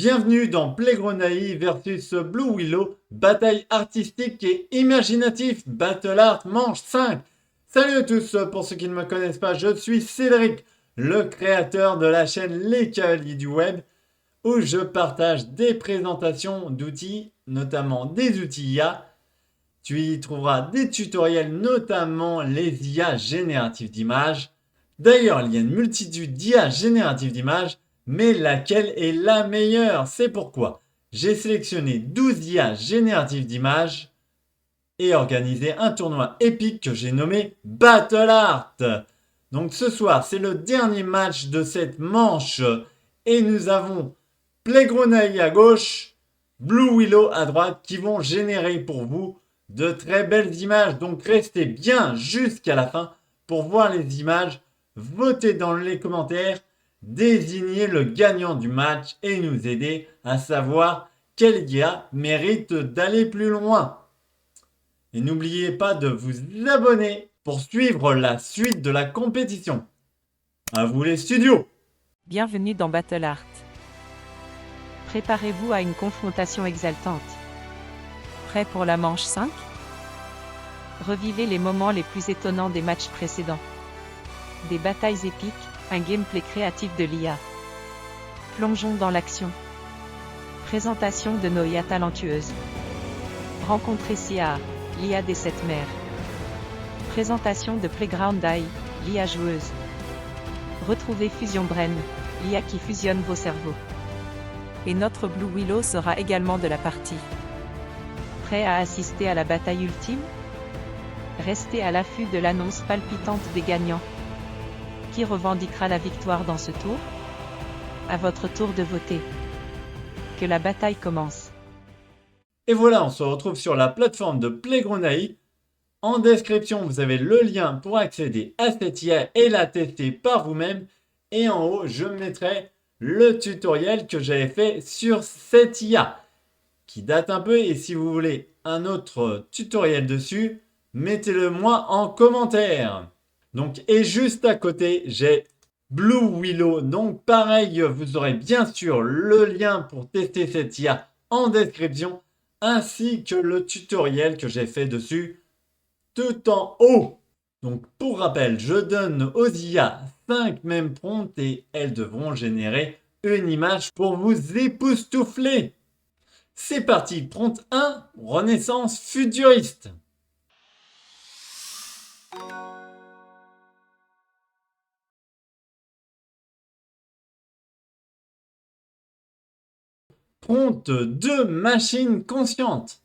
Bienvenue dans Playground versus Blue Willow, bataille artistique et imaginative, Battle Art manche 5. Salut à tous, pour ceux qui ne me connaissent pas, je suis Cédric, le créateur de la chaîne Les Cavaliers du Web, où je partage des présentations d'outils, notamment des outils IA. Tu y trouveras des tutoriels, notamment les IA génératives d'images. D'ailleurs, il y a une multitude d'IA génératives d'images, mais laquelle est la meilleure? C'est pourquoi j'ai sélectionné 12 IA génératives d'images et organisé un tournoi épique que j'ai nommé Battle Art. Donc ce soir, c'est le dernier match de cette manche et nous avons Playground à gauche, Blue Willow à droite qui vont générer pour vous de très belles images. Donc restez bien jusqu'à la fin pour voir les images. Votez dans les commentaires, désignez le gagnant du match et nous aider à savoir quel IA mérite d'aller plus loin. Et n'oubliez pas de vous abonner pour suivre la suite de la compétition. À vous les studios! Bienvenue dans Battle Art. Préparez-vous à une confrontation exaltante. Prêt pour la manche 5? Revivez les moments les plus étonnants des matchs précédents. Des batailles épiques, un gameplay créatif de l'IA. Plongeons dans l'action. Présentation de nos IA talentueuses. Rencontrez Sia, l'IA des 7 mers. Présentation de Playground AI, l'IA joueuse. Retrouvez Fusion Brain, l'IA qui fusionne vos cerveaux. Et notre Blue Willow sera également de la partie. Prêt à assister à la bataille ultime? Restez à l'affût de l'annonce palpitante des gagnants. Qui revendiquera la victoire dans ce tour? À votre tour de voter. Que la bataille commence. Et voilà, on se retrouve sur la plateforme de Playground AI. En description, vous avez le lien pour accéder à cette IA et la tester par vous-même. Et en haut, je mettrai le tutoriel que j'avais fait sur cette IA, qui date un peu. Et si vous voulez un autre tutoriel dessus, mettez-le moi en commentaire. Donc, et juste à côté, j'ai Blue Willow. Donc, pareil, vous aurez bien sûr le lien pour tester cette IA en description, ainsi que le tutoriel que j'ai fait dessus tout en haut. Donc, pour rappel, je donne aux IA 5 mêmes prompts et elles devront générer une image pour vous époustoufler. C'est parti, prompt 1, Renaissance futuriste. Prompt 2, machine consciente.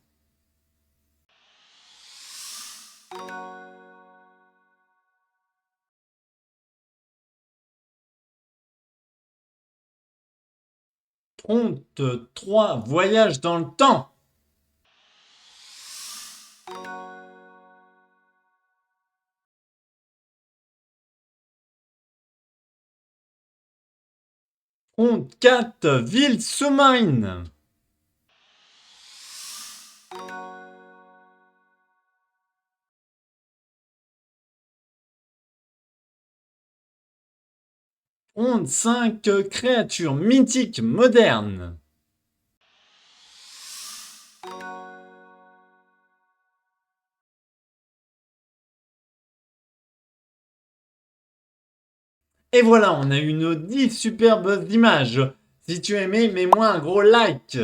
Prompt 3, voyage dans le temps. Prompt 4, ville sous-marine. Prompt 5, créature mythique moderne. Et voilà, on a eu nos 10 superbes images. Si tu as aimé, mets-moi un gros like.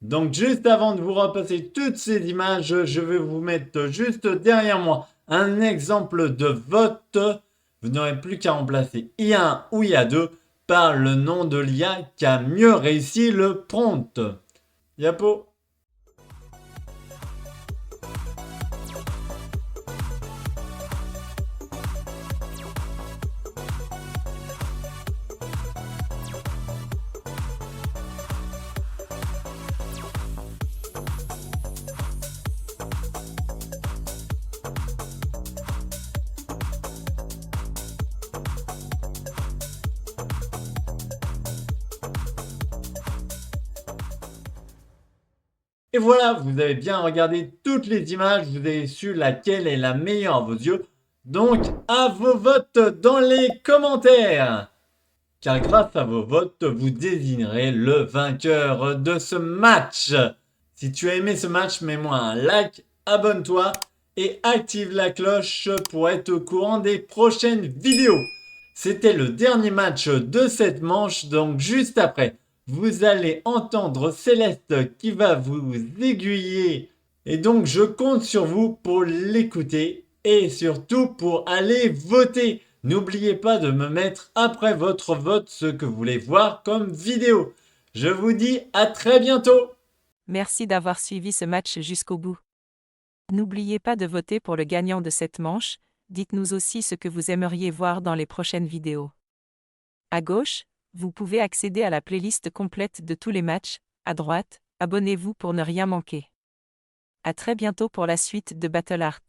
Donc juste avant de vous repasser toutes ces images, je vais vous mettre juste derrière moi un exemple de vote. Vous n'aurez plus qu'à remplacer IA1 ou IA2 par le nom de l'IA qui a mieux réussi le prompt. Yapo. Et voilà, vous avez bien regardé toutes les images, vous avez su laquelle est la meilleure à vos yeux. Donc, à vos votes dans les commentaires. car grâce à vos votes, vous désignerez le vainqueur de ce match. Si tu as aimé ce match, mets-moi un like, abonne-toi et active la cloche pour être au courant des prochaines vidéos. C'était le dernier match de cette manche, donc juste après, vous allez entendre Céleste qui va vous aiguiller. Et donc je compte sur vous pour l'écouter et surtout pour aller voter. N'oubliez pas de me mettre après votre vote ce que vous voulez voir comme vidéo. Je vous dis à très bientôt. Merci d'avoir suivi ce match jusqu'au bout. N'oubliez pas de voter pour le gagnant de cette manche, dites-nous aussi ce que vous aimeriez voir dans les prochaines vidéos. À gauche, vous pouvez accéder à la playlist complète de tous les matchs, à droite, abonnez-vous pour ne rien manquer. À très bientôt pour la suite de Battle Art.